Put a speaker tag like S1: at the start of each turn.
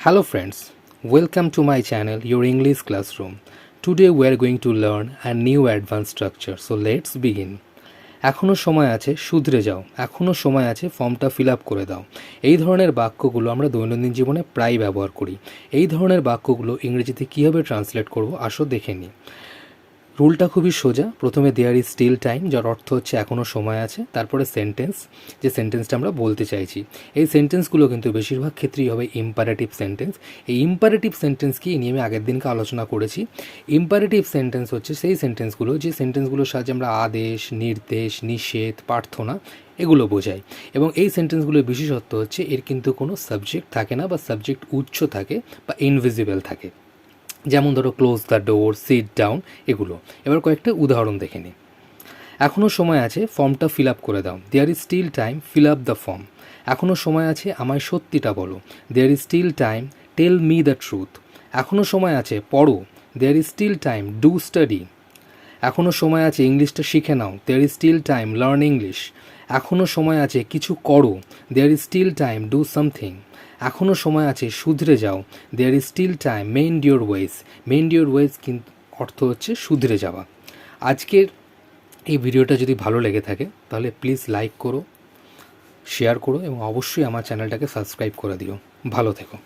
S1: Hello friends, welcome to my channel Your English Classroom. Today we are going to learn a new advanced structure. So let's begin. এখনও সময় আছে শুধরে যাও, এখনও সময় আছে ফর্মটা ফিল আপ করে দাও। এই ধরনের বাক্যগুলো আমরা দৈনন্দিন জীবনে প্রায় ব্যবহার করি। এই ধরনের বাক্যগুলো ইংরেজিতে কীভাবে ট্রান্সলেট করব আসো দেখে নিই। রুলটা খুবই সোজা। প্রথমে দেয়ার ইজ স্টিল টাইম, যার অর্থ হচ্ছে এখনও সময় আছে। তারপরে সেন্টেন্স, যে সেন্টেন্সটা আমরা বলতে চাইছি। এই সেন্টেন্সগুলো কিন্তু বেশিরভাগ ক্ষেত্রেই হবে ইম্পারেটিভ সেন্টেন্স। এই ইম্পারেটিভ সেন্টেন্স কি নিয়ে আমি আগের দিনকে আলোচনা করেছি। ইম্পারেটিভ সেন্টেন্স হচ্ছে সেই সেন্টেন্সগুলো যে সেন্টেন্সগুলোর সাহায্যে আমরা আদেশ, নির্দেশ, নিষেধ, প্রার্থনা এগুলো বোঝাই। এবং এই সেন্টেন্সগুলোর বিশেষত্ব হচ্ছে এর কিন্তু কোনো সাবজেক্ট থাকে না, বা সাবজেক্ট উচ্চ থাকে বা ইনভিজিবল থাকে। যেমন ধরো close the door, sit down, এগুলো। এবার কয়েকটা উদাহরণ দেখে নিই। এখনও সময় আছে ফর্মটা ফিল আপ করে দাও। There is still time, fill up the form. এখনও সময় আছে আমায় সত্যিটা বলো। There is still time, tell me the truth. এখনও সময় আছে পড়ো। There is still time, do study. এখনও সময় আছে ইংলিশটা শিখে নাও। There is still time, learn English. এখনও সময় আছে কিছু করো। There is still time, do something. এখনও সময় আছে শুধরে যাও। There is still time, mend your wedge. Mend your wedge কিন্তু অর্থ হচ্ছে শুধরে যাওয়া। আজকের এই ভিডিওটা যদি ভালো লেগে থাকে তাহলে প্লিজ লাইক করো, শেয়ার করো এবং অবশ্যই আমার চ্যানেলটাকে সাবস্ক্রাইব করে দিও। ভালো থেকো।